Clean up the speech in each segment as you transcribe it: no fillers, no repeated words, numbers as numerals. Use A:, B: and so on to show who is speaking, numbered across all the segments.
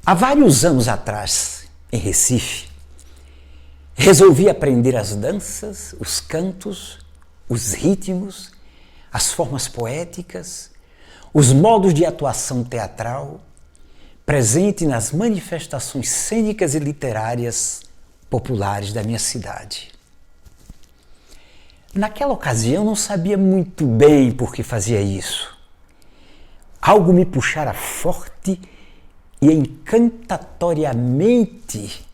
A: Há vários anos atrás, em Recife, resolvi aprender as danças, os cantos, os ritmos, as formas poéticas, os modos de atuação teatral, presente nas manifestações cênicas e literárias populares da minha cidade. Naquela ocasião não sabia muito bem por que fazia isso. Algo me puxara forte e encantatoriamente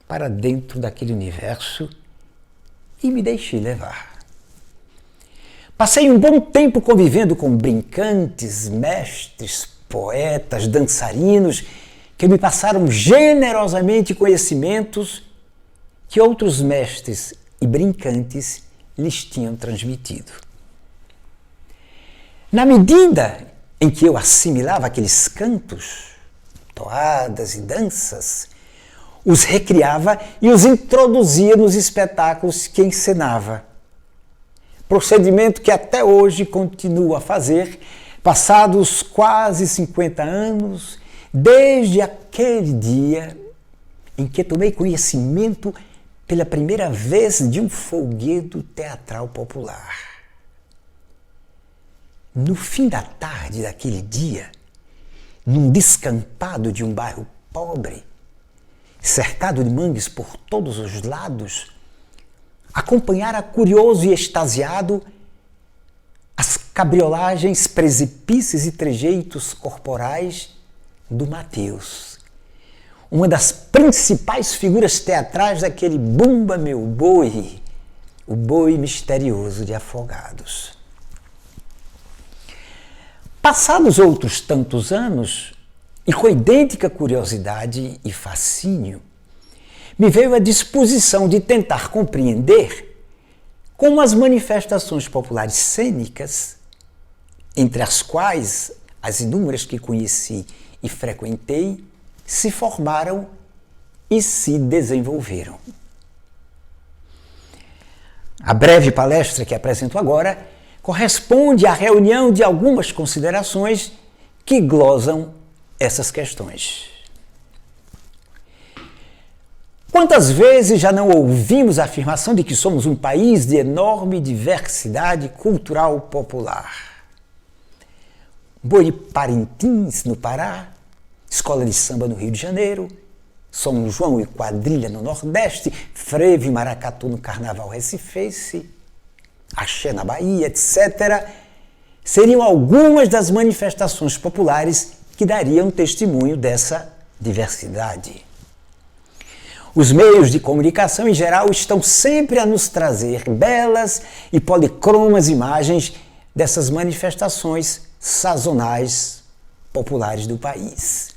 A: para dentro daquele universo e me deixei levar. Passei um bom tempo convivendo com brincantes, mestres, poetas, dançarinos que me passaram generosamente conhecimentos que outros mestres e brincantes lhes tinham transmitido. Na medida em que eu assimilava aqueles cantos, toadas e danças, os recriava e os introduzia nos espetáculos que encenava. Procedimento que até hoje continuo a fazer, passados quase 50 anos, desde aquele dia em que tomei conhecimento pela primeira vez de um folguedo teatral popular. No fim da tarde daquele dia, num descampado de um bairro pobre, cercado de mangues por todos os lados, acompanhara curioso e extasiado as cabriolagens, precipícios e trejeitos corporais do Mateus, uma das principais figuras teatrais daquele Bumba Meu Boi, o boi misterioso de Afogados. Passados outros tantos anos, e com idêntica curiosidade e fascínio, me veio a disposição de tentar compreender como as manifestações populares cênicas, entre as quais as inúmeras que conheci e frequentei, se formaram e se desenvolveram. A breve palestra que apresento agora corresponde à reunião de algumas considerações que glosam essas questões. Quantas vezes já não ouvimos a afirmação de que somos um país de enorme diversidade cultural popular? Boi de Parintins, no Pará, escola de samba no Rio de Janeiro, São João e quadrilha no Nordeste, frevo e maracatu no Carnaval recifense, axé na Bahia, etc., seriam algumas das manifestações populares que dariam testemunho dessa diversidade. Os meios de comunicação, em geral, estão sempre a nos trazer belas e policromas imagens dessas manifestações sazonais populares do país.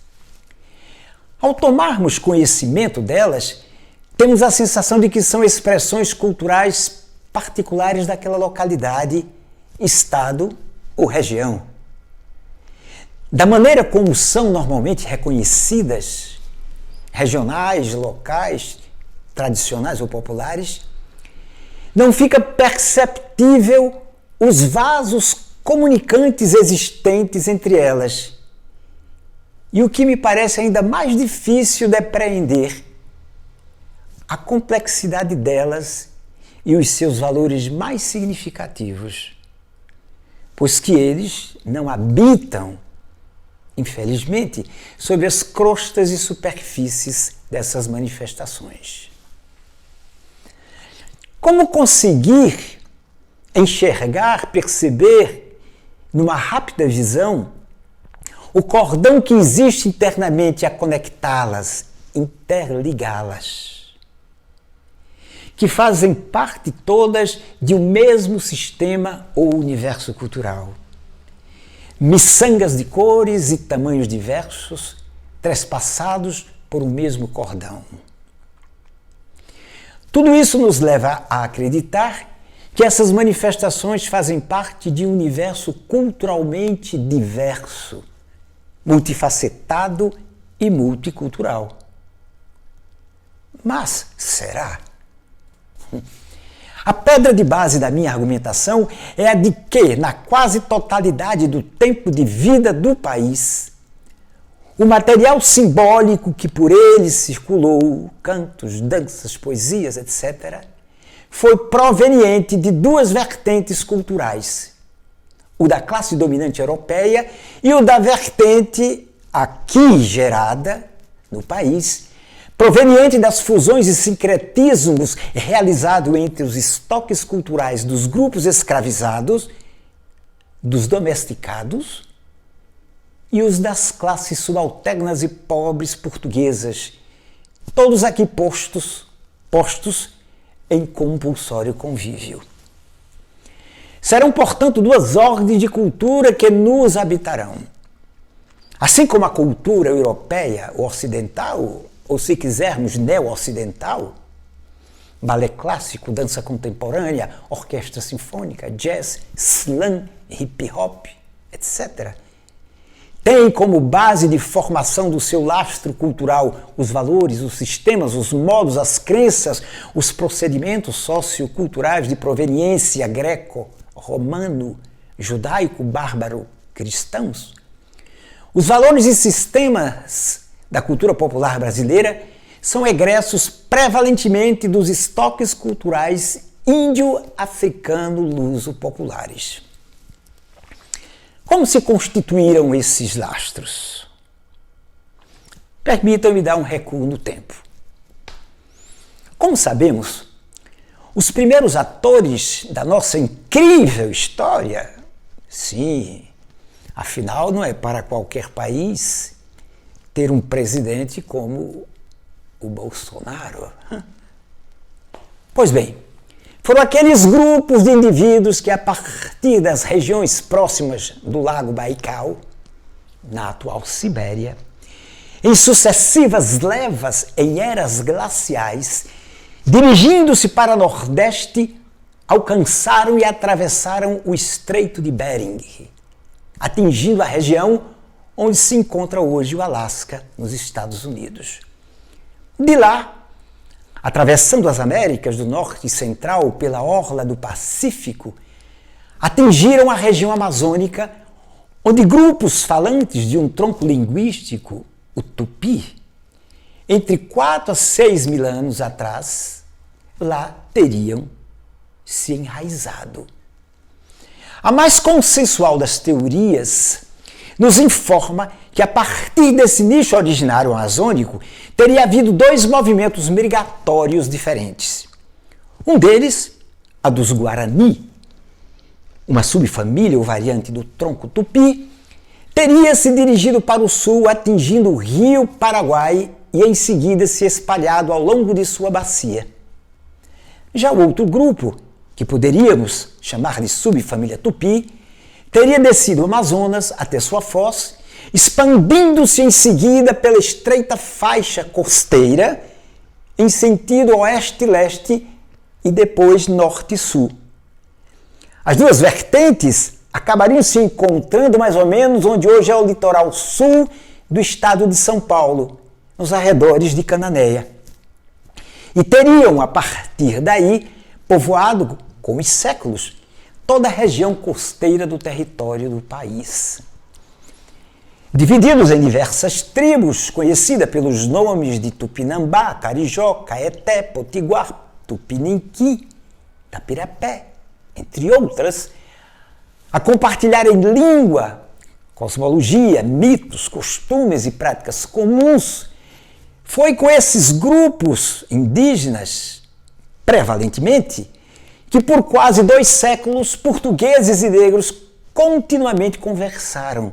A: Ao tomarmos conhecimento delas, temos a sensação de que são expressões culturais particulares daquela localidade, estado ou região. Da maneira como são normalmente reconhecidas, regionais, locais, tradicionais ou populares, não fica perceptível os vasos comunicantes existentes entre elas. E o que me parece ainda mais difícil de apreender, a complexidade delas e os seus valores mais significativos, pois que eles não habitam, infelizmente, sobre as crostas e superfícies dessas manifestações. Como conseguir enxergar, perceber, numa rápida visão, o cordão que existe internamente a conectá-las, interligá-las, que fazem parte todas de um mesmo sistema ou universo cultural. Miçangas de cores e tamanhos diversos, trespassados por um mesmo cordão. Tudo isso nos leva a acreditar que essas manifestações fazem parte de um universo culturalmente diverso, multifacetado e multicultural. Mas será? A pedra de base da minha argumentação é a de que, na quase totalidade do tempo de vida do país, o material simbólico que por ele circulou, cantos, danças, poesias, etc., foi proveniente de duas vertentes culturais, o da classe dominante europeia e o da vertente aqui gerada no país, proveniente das fusões e sincretismos realizados entre os estoques culturais dos grupos escravizados, dos domesticados e os das classes subalternas e pobres portuguesas, todos aqui postos em compulsório convívio. Serão, portanto, duas ordens de cultura que nos habitarão. Assim como a cultura europeia, ou ocidental, ou se quisermos neo-ocidental, balé clássico, dança contemporânea, orquestra sinfônica, jazz, slam, hip-hop, etc., tem como base de formação do seu lastro cultural os valores, os sistemas, os modos, as crenças, os procedimentos socioculturais de proveniência greco, romano, judaico, bárbaro, cristãos. Os valores e sistemas da cultura popular brasileira são egressos prevalentemente dos estoques culturais índio-africano-luso-populares. Como se constituíram esses lastros? Permitam-me dar um recuo no tempo. Como sabemos, os primeiros atores da nossa incrível história, sim, afinal não é para qualquer país ter um presidente como o Bolsonaro. Pois bem, foram aqueles grupos de indivíduos que, a partir das regiões próximas do Lago Baikal, na atual Sibéria, em sucessivas levas em eras glaciais, dirigindo-se para o Nordeste, alcançaram e atravessaram o Estreito de Bering, atingindo a região onde se encontra hoje o Alasca, nos Estados Unidos. De lá, atravessando as Américas do Norte e Central pela orla do Pacífico, atingiram a região amazônica, onde grupos falantes de um tronco linguístico, o Tupi, entre 4 a 6 mil anos atrás, lá teriam se enraizado. A mais consensual das teorias nos informa que, a partir desse nicho originário amazônico, teria havido dois movimentos migratórios diferentes. Um deles, a dos Guarani, uma subfamília ou variante do tronco tupi, teria se dirigido para o sul, atingindo o rio Paraguai e em seguida se espalhado ao longo de sua bacia. Já o outro grupo, que poderíamos chamar de subfamília tupi, teria descido o Amazonas até sua foz, expandindo-se em seguida pela estreita faixa costeira em sentido oeste-leste e depois norte-sul. As duas vertentes acabariam se encontrando mais ou menos onde hoje é o litoral sul do estado de São Paulo, nos arredores de Cananéia. E teriam, a partir daí, povoado, com os séculos, toda a região costeira do território do país. Divididos em diversas tribos, conhecidas pelos nomes de Tupinambá, Carijó, Caeté, Potiguar, Tupiniquim, Tapirapé, entre outras, a compartilharem língua, cosmologia, mitos, costumes e práticas comuns, foi com esses grupos indígenas, prevalentemente, que por quase 2 séculos portugueses e negros continuamente conversaram,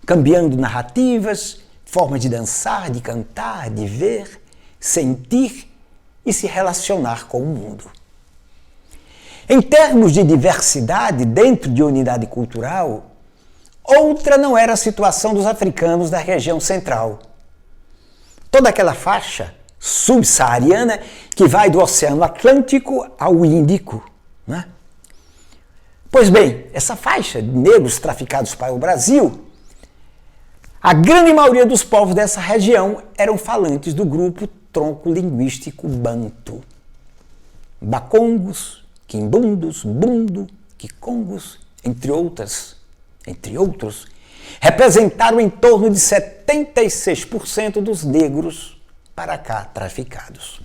A: cambiando narrativas, formas de dançar, de cantar, de ver, sentir e se relacionar com o mundo. Em termos de diversidade dentro de unidade cultural, outra não era a situação dos africanos da região central. Toda aquela faixa subsaariana que vai do Oceano Atlântico ao Índico, né? Pois bem, essa faixa de negros traficados para o Brasil, a grande maioria dos povos dessa região eram falantes do grupo tronco linguístico banto. Bacongos, quimbundos, bundo, quicongos, entre outros, representaram em torno de 76% dos negros para cá traficados.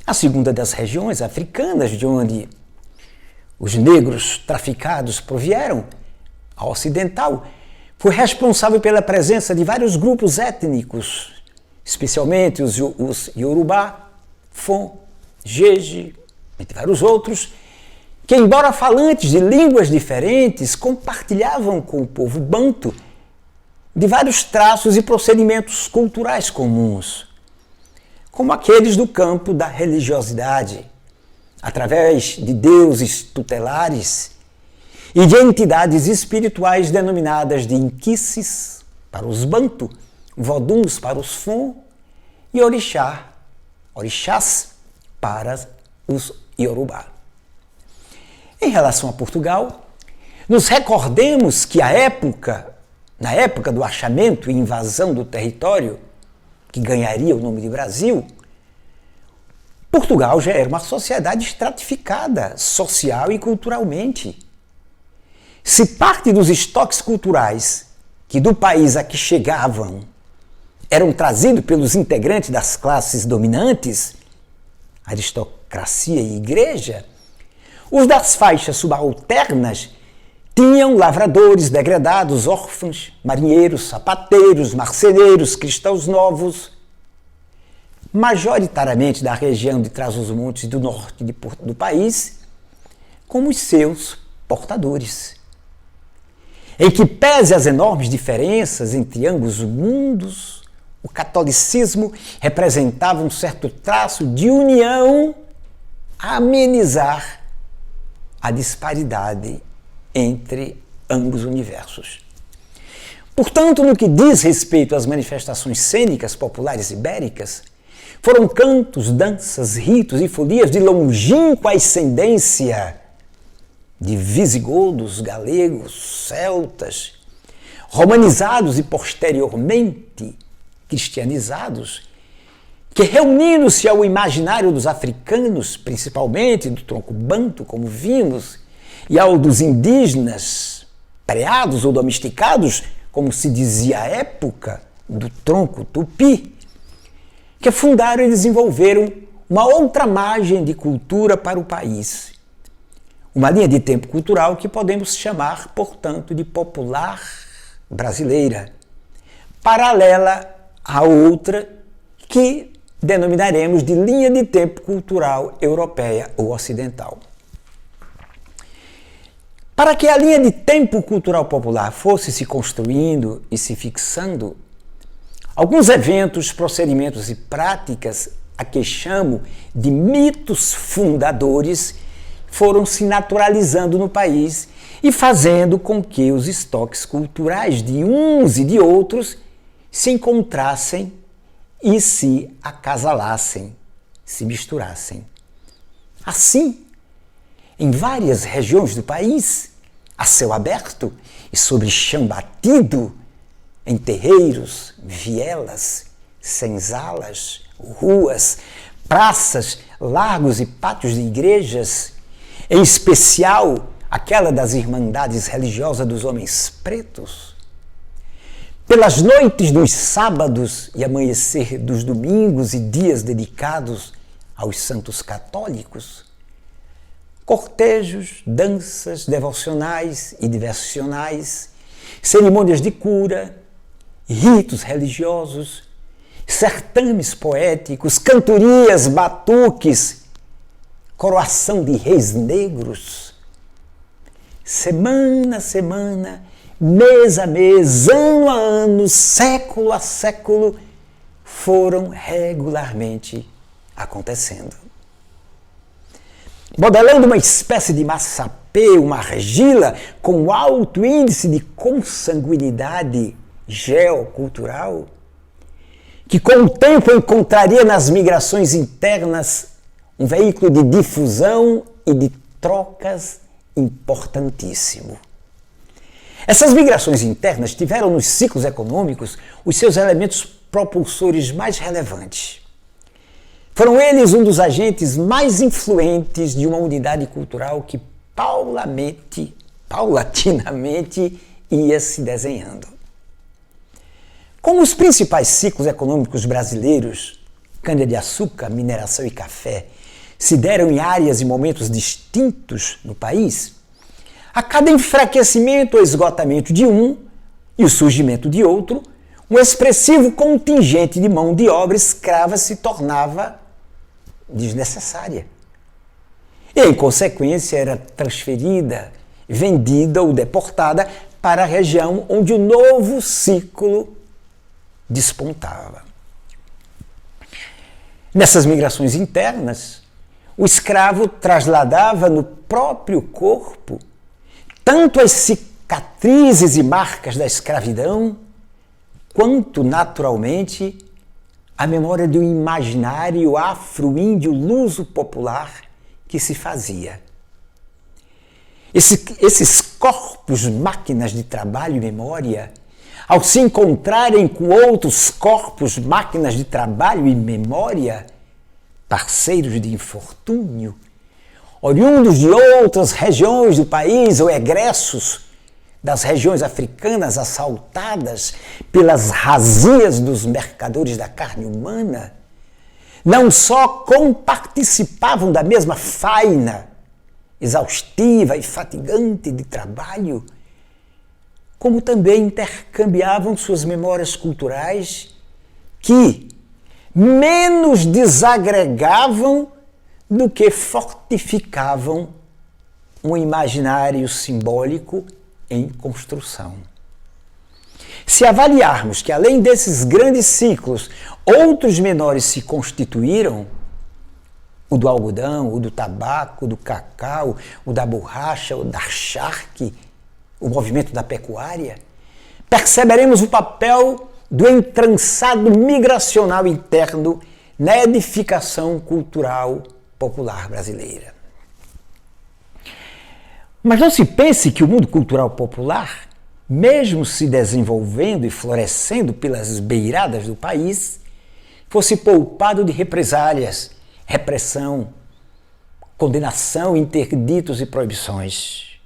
A: A segunda das regiões africanas de onde os negros traficados provieram, a ocidental, foi responsável pela presença de vários grupos étnicos, especialmente os Yorubá, Fon, Jeje, entre vários outros, que, embora falantes de línguas diferentes, compartilhavam com o povo banto de vários traços e procedimentos culturais comuns, como aqueles do campo da religiosidade, através de deuses tutelares e de entidades espirituais denominadas de inquices para os banto, voduns para os fon e orixás para os iorubá. Em relação a Portugal, nos recordemos que na época do achamento e invasão do território, que ganharia o nome de Brasil, Portugal já era uma sociedade estratificada, social e culturalmente. Se parte dos estoques culturais que do país a que chegavam eram trazidos pelos integrantes das classes dominantes, aristocracia e igreja, os das faixas subalternas tinham lavradores degredados, órfãos, marinheiros, sapateiros, marceneiros, cristãos novos, majoritariamente da região de Trás-os-Montes do norte do país, como os seus portadores. Em que, pese as enormes diferenças entre ambos os mundos, o catolicismo representava um certo traço de união a amenizar a disparidade entre ambos universos. Portanto, no que diz respeito às manifestações cênicas populares ibéricas, foram cantos, danças, ritos e folias de longínqua ascendência de visigodos, galegos, celtas, romanizados e posteriormente cristianizados, que, reunindo-se ao imaginário dos africanos, principalmente do tronco banto, como vimos, e ao dos indígenas, preados ou domesticados, como se dizia à época, do tronco tupi, que fundaram e desenvolveram uma outra margem de cultura para o país. Uma linha de tempo cultural que podemos chamar, portanto, de popular brasileira, paralela à outra que denominaremos de linha de tempo cultural europeia ou ocidental. Para que a linha de tempo cultural popular fosse se construindo e se fixando, alguns eventos, procedimentos e práticas, a que chamo de mitos fundadores, foram se naturalizando no país e fazendo com que os estoques culturais de uns e de outros se encontrassem e se acasalassem, se misturassem. Assim, em várias regiões do país, a céu aberto e sobre chão batido, em terreiros, vielas, senzalas, ruas, praças, largos e pátios de igrejas, em especial aquela das Irmandades Religiosas dos Homens Pretos, pelas noites dos sábados e amanhecer dos domingos e dias dedicados aos santos católicos, cortejos, danças devocionais e diversionais, cerimônias de cura, ritos religiosos, certames poéticos, cantorias, batuques, coroação de reis negros, semana a semana, mês a mês, ano a ano, século a século, foram regularmente acontecendo. Modelando uma espécie de massapê, uma argila com alto índice de consanguinidade geocultural, que com o tempo encontraria nas migrações internas um veículo de difusão e de trocas importantíssimo. Essas migrações internas tiveram nos ciclos econômicos os seus elementos propulsores mais relevantes. Foram eles um dos agentes mais influentes de uma unidade cultural que paulatinamente ia se desenhando. Como os principais ciclos econômicos brasileiros, cana-de-açúcar, mineração e café, se deram em áreas e momentos distintos no país, a cada enfraquecimento ou esgotamento de um e o surgimento de outro, um expressivo contingente de mão de obra escrava se tornava desnecessária. E, em consequência, era transferida, vendida ou deportada para a região onde o novo ciclo despontava. Nessas migrações internas, o escravo trasladava no próprio corpo tanto as cicatrizes e marcas da escravidão, quanto, naturalmente, a memória do imaginário afro-índio luso-popular que se fazia. Esses corpos, máquinas de trabalho e memória, ao se encontrarem com outros corpos, máquinas de trabalho e memória, parceiros de infortúnio, oriundos de outras regiões do país ou egressos das regiões africanas assaltadas pelas razias dos mercadores da carne humana, não só comparticipavam da mesma faina exaustiva e fatigante de trabalho, como também intercambiavam suas memórias culturais que menos desagregavam do que fortificavam um imaginário simbólico em construção. Se avaliarmos que, além desses grandes ciclos, outros menores se constituíram, o do algodão, o do tabaco, o do cacau, o da borracha, o da charque, o movimento da pecuária, perceberemos o papel do entrançado migracional interno na edificação cultural popular brasileira. Mas não se pense que o mundo cultural popular, mesmo se desenvolvendo e florescendo pelas beiradas do país, fosse poupado de represálias, repressão, condenação, interditos e proibições.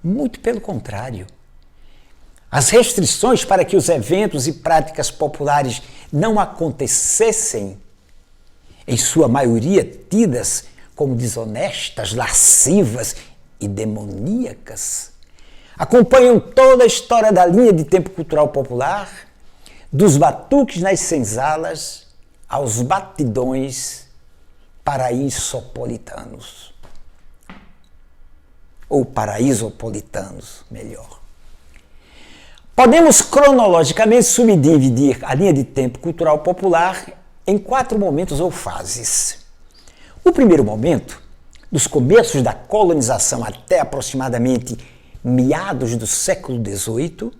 A: Muito pelo contrário. As restrições para que os eventos e práticas populares não acontecessem, em sua maioria tidas como desonestas, lascivas e demoníacas, acompanham toda a história da linha de tempo cultural popular, dos batuques nas senzalas aos batidões paraísopolitanos. Ou paraísopolitanos, melhor. Podemos cronologicamente subdividir a linha de tempo cultural popular em 4 momentos ou fases. O primeiro momento, dos começos da colonização até aproximadamente meados do século XVIII,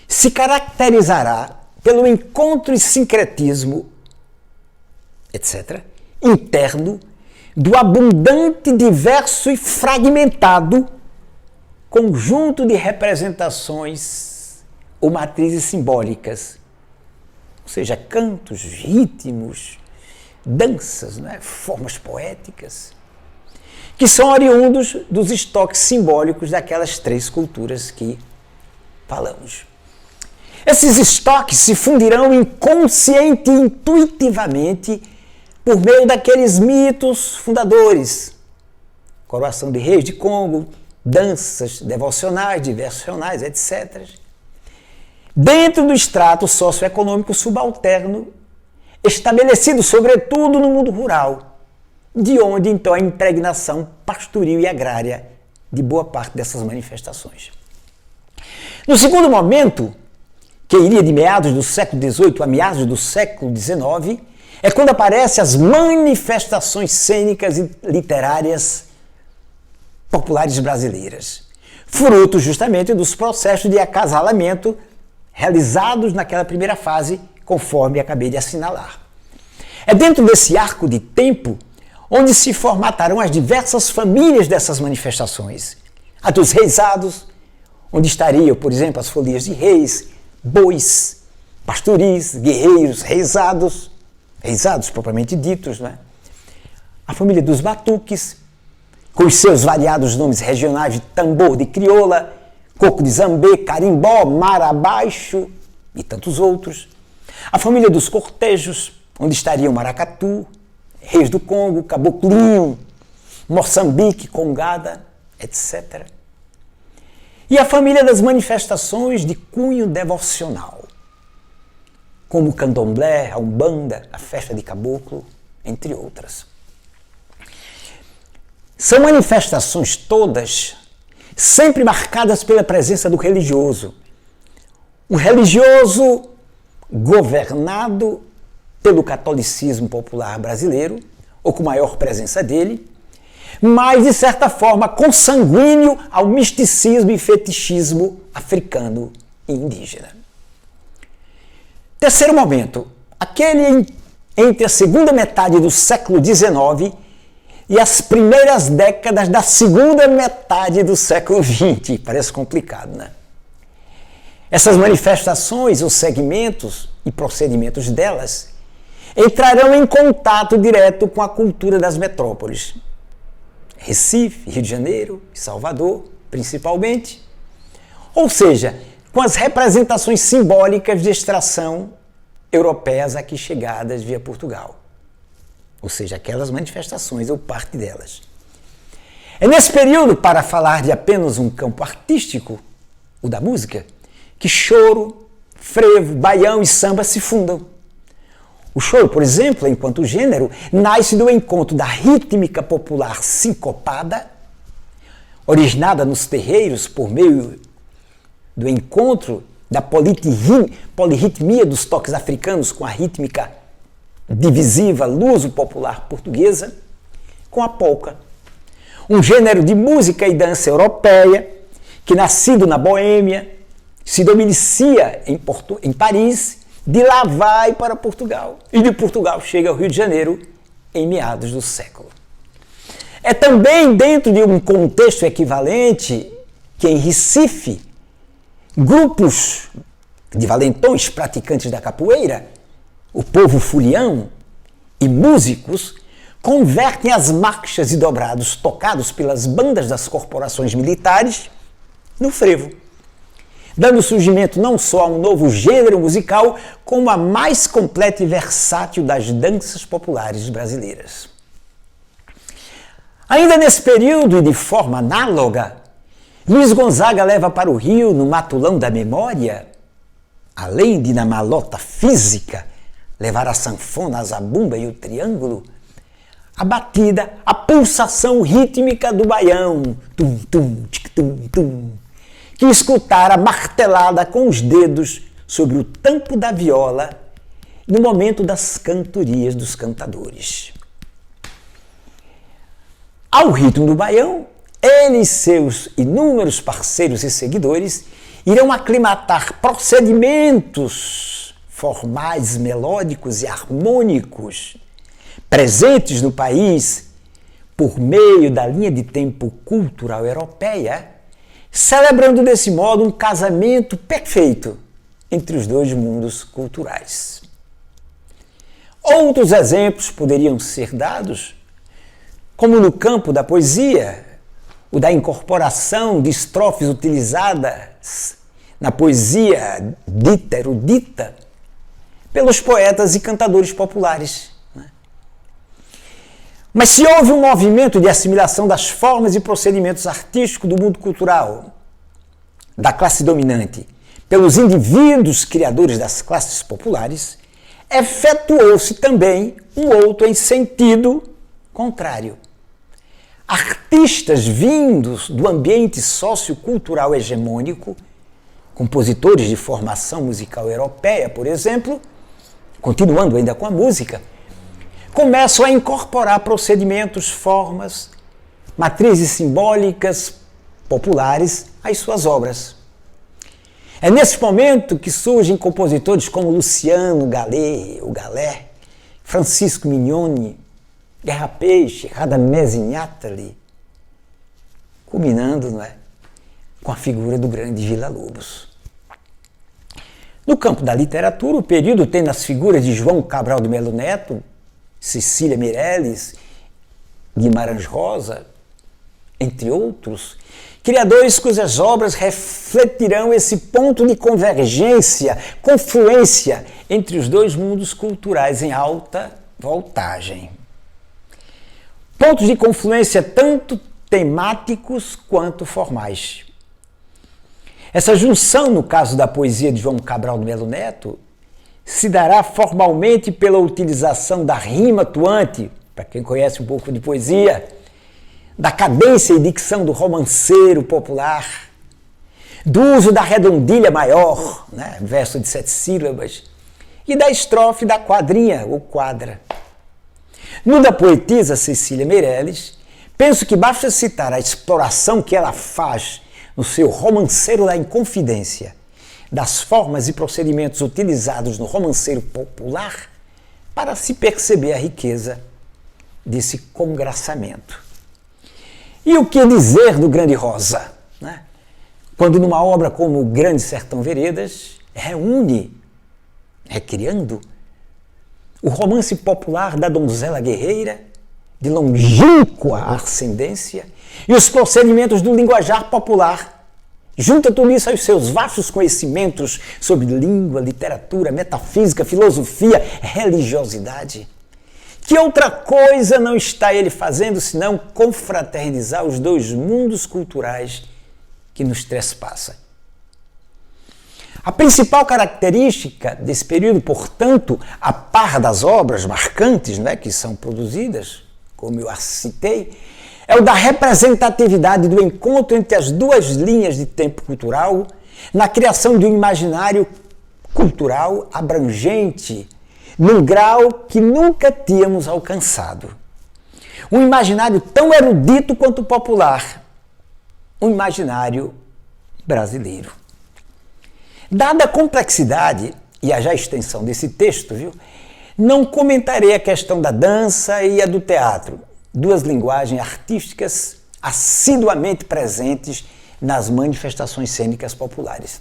A: se caracterizará pelo encontro e sincretismo, etc., interno do abundante, diverso e fragmentado conjunto de representações ou matrizes simbólicas, ou seja, cantos, ritmos, danças, formas poéticas, que são oriundos dos estoques simbólicos daquelas 3 culturas que falamos. Esses estoques se fundirão inconsciente e intuitivamente por meio daqueles mitos fundadores, coroação de reis de Congo, danças devocionais, diversionais, etc., dentro do extrato socioeconômico subalterno, estabelecido sobretudo no mundo rural, de onde então a impregnação pastoril e agrária de boa parte dessas manifestações. No segundo momento, que iria de meados do século XVIII a meados do século XIX, é quando aparecem as manifestações cênicas e literárias populares brasileiras, fruto justamente dos processos de acasalamento realizados naquela primeira fase, conforme acabei de assinalar. É dentro desse arco de tempo onde se formatarão as diversas famílias dessas manifestações. A dos reisados, onde estariam, por exemplo, as folias de reis, bois, pastoris, guerreiros, reisados propriamente ditos, A família dos batuques, com os seus variados nomes regionais de tambor, de crioula, coco de Zambê, carimbó, mar abaixo e tantos outros. A família dos cortejos, onde estariam maracatu, reis do Congo, caboclinho, Moçambique, congada, etc. E a família das manifestações de cunho devocional, como o candomblé, a umbanda, a festa de caboclo, entre outras. São manifestações todas sempre marcadas pela presença do religioso. O religioso governado pelo catolicismo popular brasileiro, ou com maior presença dele, mas, de certa forma, consanguíneo ao misticismo e fetichismo africano e indígena. Terceiro momento, aquele entre a segunda metade do século XIX e as primeiras décadas da segunda metade do século XX. Parece complicado, né? Essas manifestações, os segmentos e procedimentos delas entrarão em contato direto com a cultura das metrópoles. Recife, Rio de Janeiro e Salvador, principalmente. Ou seja, com as representações simbólicas de extração europeias aqui chegadas via Portugal. Ou seja, aquelas manifestações ou parte delas. É nesse período, para falar de apenas um campo artístico, o da música, que choro, frevo, baião e samba se fundam. O choro, por exemplo, enquanto gênero, nasce do encontro da rítmica popular sincopada, originada nos terreiros por meio do encontro da polirritmia dos toques africanos com a rítmica divisiva luso-popular portuguesa, com a polca, um gênero de música e dança europeia que, nascido na Boêmia, se domicilicia em Paris, de lá vai para Portugal e de Portugal chega ao Rio de Janeiro em meados do século. É também dentro de um contexto equivalente que em Recife, grupos de valentões praticantes da capoeira, o povo furião e músicos convertem as marchas e dobrados tocados pelas bandas das corporações militares no frevo, dando surgimento não só a um novo gênero musical, como a mais completa e versátil das danças populares brasileiras. Ainda nesse período e de forma análoga, Luiz Gonzaga leva para o Rio, no Matulão da Memória, além de na malota física, levar a sanfona, a zabumba e o triângulo, a batida, a pulsação rítmica do baião, tum, tum, tic, tum, tum, que escutara martelada com os dedos sobre o tampo da viola no momento das cantorias dos cantadores. Ao ritmo do baião, ele e seus inúmeros parceiros e seguidores irão aclimatar procedimentos formais, melódicos e harmônicos presentes no país por meio da linha de tempo cultural europeia, celebrando desse modo um casamento perfeito entre os dois mundos culturais. Outros exemplos poderiam ser dados, como no campo da poesia, o da incorporação de estrofes utilizadas na poesia dita, erudita, pelos poetas e cantadores populares. Mas se houve um movimento de assimilação das formas e procedimentos artísticos do mundo cultural, da classe dominante, pelos indivíduos criadores das classes populares, efetuou-se também um outro em sentido contrário. Artistas vindos do ambiente sociocultural hegemônico, compositores de formação musical europeia, por exemplo, continuando ainda com a música, começam a incorporar procedimentos, formas, matrizes simbólicas populares às suas obras. É nesse momento que surgem compositores como Luciano Galé, Francisco Mignoni, Guerra Peixe, Radamés Inhatali, culminando, com a figura do grande Villa-Lobos. No campo da literatura, o período tem nas figuras de João Cabral de Melo Neto, Cecília Meirelles, Guimarães Rosa, entre outros, Criadores cujas obras refletirão esse ponto de convergência, confluência entre os dois mundos culturais em alta voltagem. Pontos de confluência tanto temáticos quanto formais. Essa junção, no caso da poesia de João Cabral de Melo Neto, se dará formalmente pela utilização da rima atuante, para quem conhece um pouco de poesia, da cadência e dicção do romanceiro popular, do uso da redondilha maior, né, verso de 7 sílabas, e da estrofe da quadrinha ou quadra. No da poetisa Cecília Meirelles, penso que basta citar a exploração que ela faz no seu Romanceiro da Inconfidência, das formas e procedimentos utilizados no romanceiro popular, para se perceber a riqueza desse congraçamento. E o que dizer do Grande Rosa, né? Quando numa obra como O Grande Sertão Veredas reúne, recriando, o romance popular da donzela guerreira, de longínqua ascendência, e os procedimentos do linguajar popular, junta tudo isso aos seus vastos conhecimentos sobre língua, literatura, metafísica, filosofia, religiosidade. Que outra coisa não está ele fazendo senão confraternizar os dois mundos culturais que nos trespassam? A principal característica desse período, portanto, a par das obras marcantes, né, que são produzidas, como eu as citei, é o da representatividade do encontro entre as duas linhas de tempo cultural na criação de um imaginário cultural abrangente, num grau que nunca tínhamos alcançado. Um imaginário tão erudito quanto popular, um imaginário brasileiro. Dada a complexidade e a já extensão desse texto, não comentarei a questão da dança e a do teatro, duas linguagens artísticas assiduamente presentes nas manifestações cênicas populares.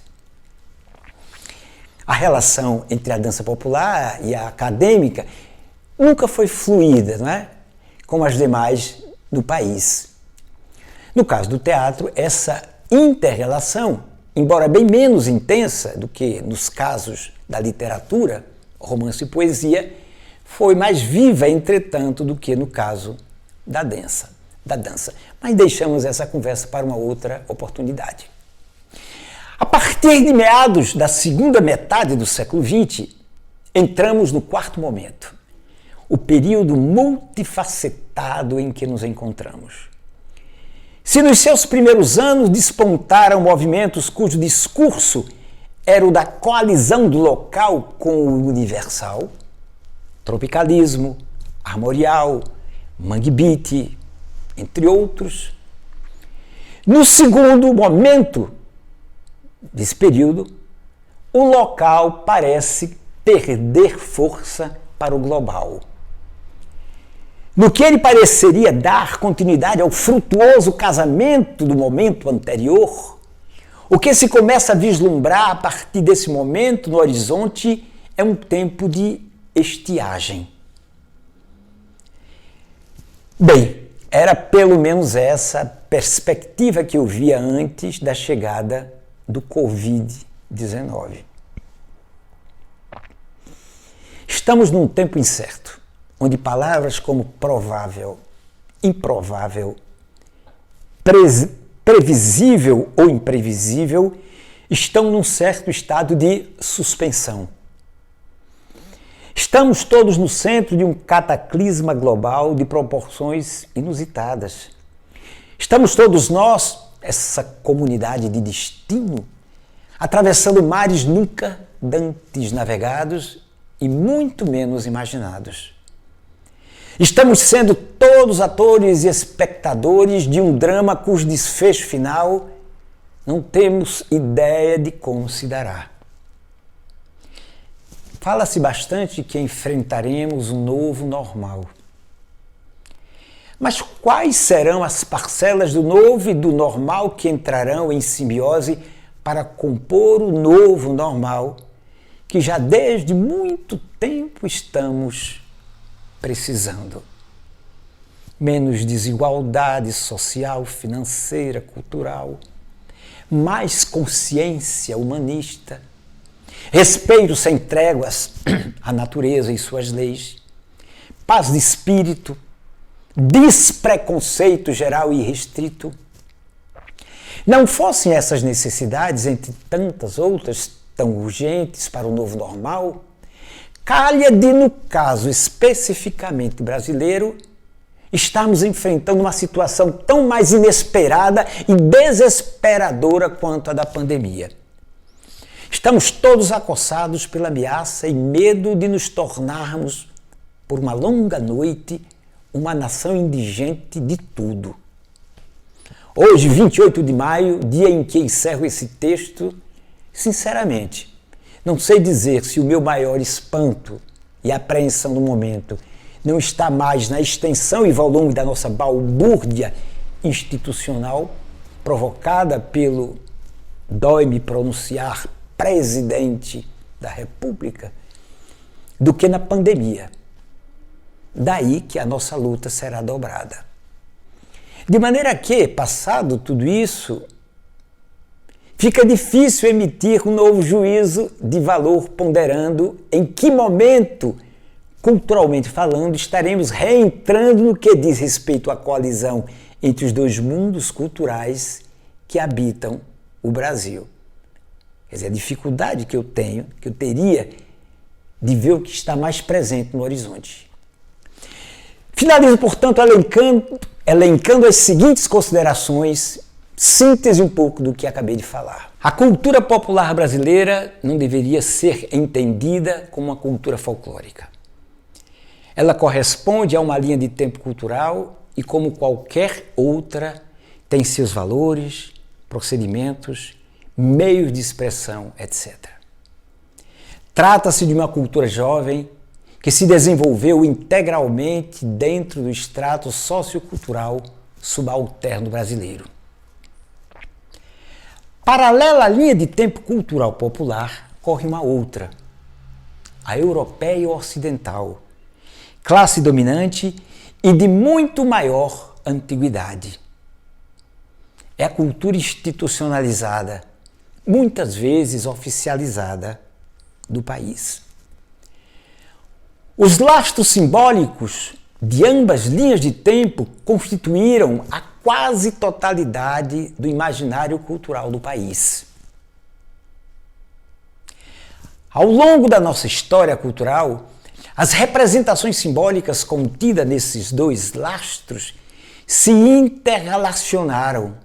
A: A relação entre a dança popular e a acadêmica nunca foi fluida, não é? Como as demais do país. No caso do teatro, essa inter-relação, embora bem menos intensa do que nos casos da literatura, romance e poesia, foi mais viva, entretanto, do que no caso da dança. Mas deixamos essa conversa para uma outra oportunidade. A partir de meados da segunda metade do século XX, entramos no quarto momento, o período multifacetado em que nos encontramos. Se nos seus primeiros anos despontaram movimentos cujo discurso era o da coalizão do local com o universal, tropicalismo, armorial, mangue beat, entre outros, no segundo momento desse período, o local parece perder força para o global. No que ele pareceria dar continuidade ao frutuoso casamento do momento anterior, o que se começa a vislumbrar a partir desse momento no horizonte é um tempo de estiagem. Bem, era pelo menos essa perspectiva que eu via antes da chegada do Covid-19. Estamos num tempo incerto, onde palavras como provável, improvável, previsível ou imprevisível estão num certo estado de suspensão. Estamos todos no centro de um cataclisma global de proporções inusitadas. Estamos todos nós, essa comunidade de destino, atravessando mares nunca dantes navegados e muito menos imaginados. Estamos sendo todos atores e espectadores de um drama cujo desfecho final não temos ideia de como se dará. Fala-se bastante que enfrentaremos um novo normal. Mas quais serão as parcelas do novo e do normal que entrarão em simbiose para compor o novo normal que já desde muito tempo estamos precisando? menos desigualdade social, financeira, cultural, mais consciência humanista, respeito sem tréguas à natureza e suas leis, paz de espírito, despreconceito geral e restrito. Não fossem essas necessidades, entre tantas outras tão urgentes para o novo normal, calha de, no caso especificamente brasileiro, estarmos enfrentando uma situação tão mais inesperada e desesperadora quanto a da pandemia. Estamos todos acossados pela ameaça e medo de nos tornarmos, por uma longa noite, uma nação indigente de tudo. Hoje, 28 de maio, dia em que encerro esse texto, sinceramente, não sei dizer se o meu maior espanto e apreensão no momento não está mais na extensão e volume da nossa balbúrdia institucional, provocada pelo, dói-me pronunciar, presidente da República, do que na pandemia. Daí que a nossa luta será dobrada. De maneira que, passado tudo isso, fica difícil emitir um novo juízo de valor ponderando em que momento, culturalmente falando, estaremos reentrando no que diz respeito à coalizão entre os dois mundos culturais que habitam o Brasil. Quer dizer, a dificuldade que eu teria de ver o que está mais presente no horizonte. Finalizo, portanto, elencando as seguintes considerações, síntese um pouco do que acabei de falar. A cultura popular brasileira não deveria ser entendida como uma cultura folclórica. Ela corresponde a uma linha de tempo cultural e, como qualquer outra, tem seus valores, procedimentos, meios de expressão, etc. Trata-se de uma cultura jovem que se desenvolveu integralmente dentro do extrato sociocultural subalterno brasileiro. Paralela à linha de tempo cultural popular, corre uma outra, a europeia ocidental, classe dominante e de muito maior antiguidade. É a cultura institucionalizada, muitas vezes oficializada, do país. Os lastros simbólicos de ambas linhas de tempo constituíram a quase totalidade do imaginário cultural do país. Ao longo da nossa história cultural, as representações simbólicas contidas nesses dois lastros se interrelacionaram,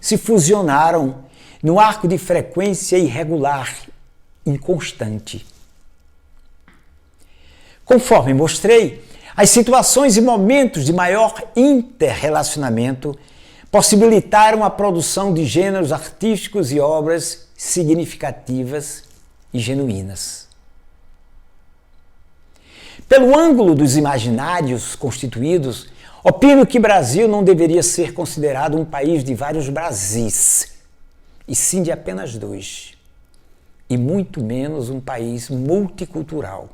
A: se fusionaram num arco de frequência irregular, inconstante. Conforme mostrei, as situações e momentos de maior interrelacionamento possibilitaram a produção de gêneros artísticos e obras significativas e genuínas. Pelo ângulo dos imaginários constituídos, opino que Brasil não deveria ser considerado um país de vários Brasis, e sim de apenas dois, e muito menos um país multicultural.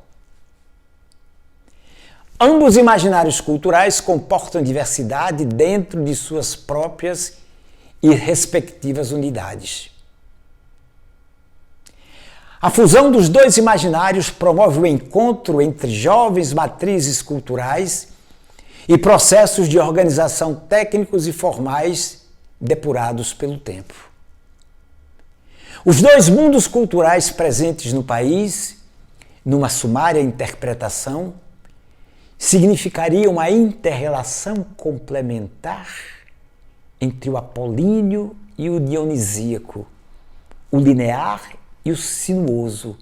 A: Ambos imaginários culturais comportam diversidade dentro de suas próprias e respectivas unidades. A fusão dos dois imaginários promove o encontro entre jovens matrizes culturais e processos de organização técnicos e formais depurados pelo tempo. Os dois mundos culturais presentes no país, numa sumária interpretação, significariam uma inter-relação complementar entre o apolíneo e o dionisíaco, o linear e o sinuoso,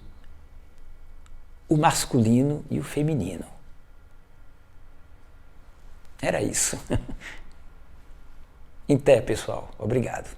A: o masculino e o feminino. Era isso. Até, pessoal. Obrigado.